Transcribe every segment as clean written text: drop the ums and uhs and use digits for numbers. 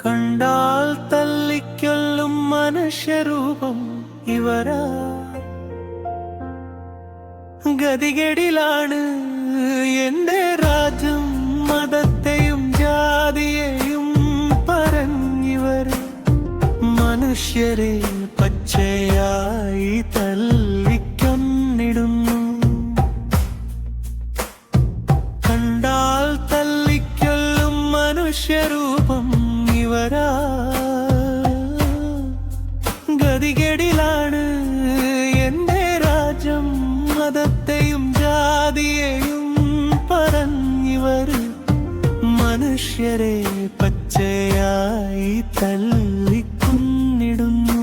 കണ്ടാൽ തല്ലിക്കൊല്ലും മനുഷ്യരൂപം ഇവരാ. ഗതികേടിലാണ് എന്റെ രാജ്യം, മതത്തെയും ജാതിയെയും പറഞ്ഞിവർ. മനുഷ്യരെ പച്ചയായി തല്ലിക്കൊന്നിടുന്നു. കണ്ടാൽ തല്ലിക്കൊല്ലും മനുഷ്യരൂപം ഇവരാ. ഗതികേടിലാണ് എന്റെ രാജ്യം, മതത്തെയും ജാതിയെയും പറഞ്ഞിവർ. മനുഷ്യരെ പച്ചയായി തല്ലിക്കൊന്നിടുന്നു.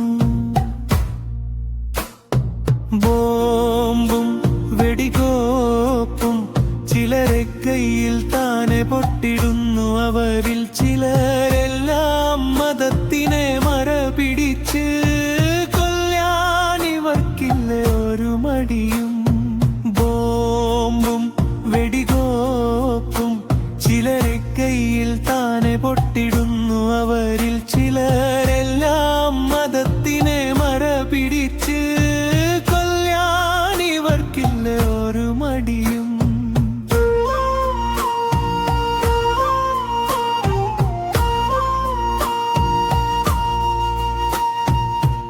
ബോംബും വെടികോപ്പും ചിലരെ കയ്യിൽ താനെ പൊട്ടിടുന്നു. അവരിൽ ചിലരെല്ലാം മതത്തിനെ മരപിടിച്ച് കൊല്ലാനിവർക്കില്ല ഒരു മടിയും. ബോംബും വെടികോപ്പും ചിലരെ കയ്യിൽ താനെ പൊട്ടിടുന്നു. അവരിൽ ചിലരെല്ലാം മതത്തിനെ മരപിടിച്ച് കൊല്ലാനിവർക്കില്ല ഒരു മടിയും.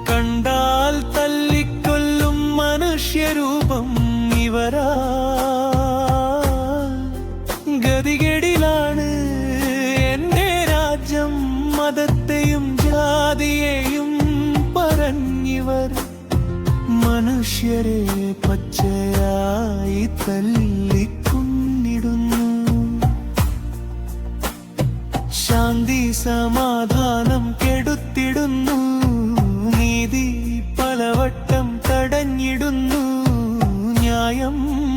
കണ്ടാൽ തല്ലിക്കൊല്ലും മനുഷ്യരൂപം ഇവരാ. ഗതികേടിലാണ് എന്റെ രാജ്യം, മതത്തെയും ജാതിയെയും പറഞ്ഞിവർ. മനുഷ്യരെ പച്ചയായി തല്ലിക്കൊന്നിടുന്നു. ശാന്തി സമാധാനം കെടുത്തിടുന്നു. നീതി പലവട്ടം തടഞ്ഞിടുന്നു. ന്യായം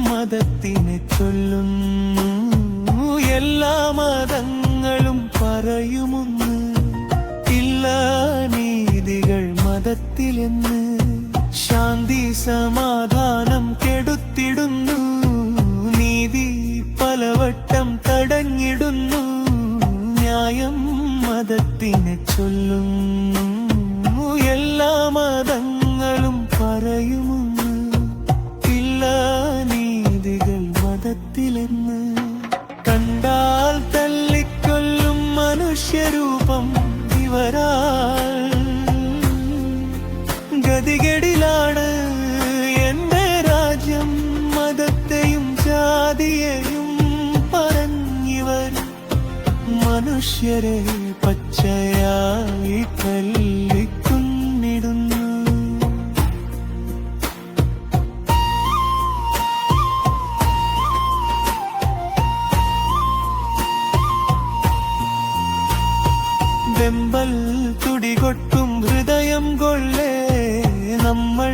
മതത്തിനെ ചൊല്ലുന്നു. എല്ലാ മതങ്ങളും പറയുമൊന്ന്, ഇല്ല നീതികൾ മതത്തിലെന്ന്. ശാന്തി സമാധാനം കെടുത്തിടുന്നു. നീതി പലവട്ടം തടഞ്ഞിടുന്നു. ന്യായം മതത്തിനെ ചൊല്ലുന്നു. എല്ലാ മതങ്ങളും പറയുമൊന്ന്, ഇല്ല നീതികൾ മതത്തിലെന്ന്. കണ്ടാൽ തല്ലിക്കൊല്ലും മനുഷ്യരൂപം ഇവരാ. ഗതികേടിലാണ് എന്റെ രാജ്യം, മതത്തെയും ജാതിയെയും പറഞ്ഞിവർ. മനുഷ്യരെ പച്ചയായി തല്ലിക്കൊന്നിടുന്നു. വെമ്പൽ തുടികൊട്ടും ഹൃദയം കൊള്ളേ, നമ്മൾ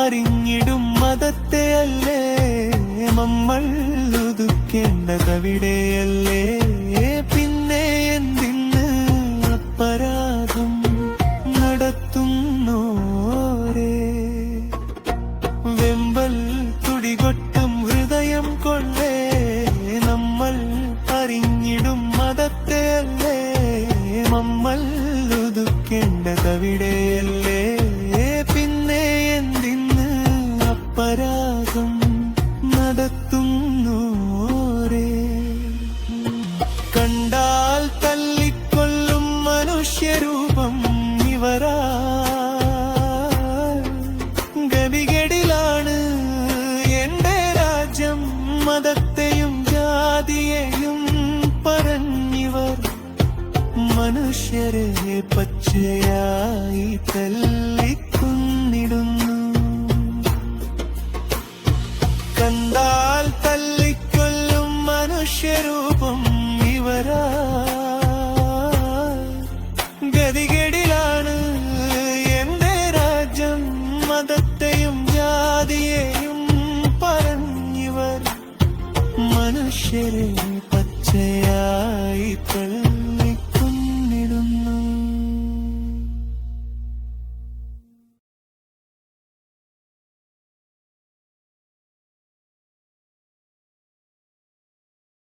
അറിഞ്ഞിടും മതത്തെ അല്ലേ. നമ്മൾ ഒതുക്കേണ്ടതവിടെയല്ലേ. പിന്നെ എന്തിന് അപരാധം നടത്തുന്നോരേ. വെമ്പൽ തുടികൊട്ടും ഹൃദയം കൊള്ളേ, നമ്മൾ അറിഞ്ഞിടും മതത്തെ അല്ലേ. നമ്മൾ ഒതുക്കേണ്ടതവിടെയല്ലേ. പിന്നെ എന്തിന് അപരാധം നടത്തുന്നോരേ. കണ്ടാൽ തല്ലിക്കൊല്ലും മനുഷ്യരൂപം ഇവരാ. ഗതികേടിലാണ് എന്റെ രാജ്യം, മതത്തെയും ജാതിയെയും പറഞ്ഞിവർ. മനുഷ്യരെ പച്ചയായി തല്ലിക്കൊന്നിടുന്നു. കണ്ടാൽ തല്ലിക്കൊല്ലും മനുഷ്യരൂപം ഇവരാ. ഗതികേടിലാണ് എന്റെ രാജ്യം, മതത്തെയും ജാതിയെയും പറഞ്ഞിവർ. മനുഷ്യരെ പച്ചയായി തല്ലി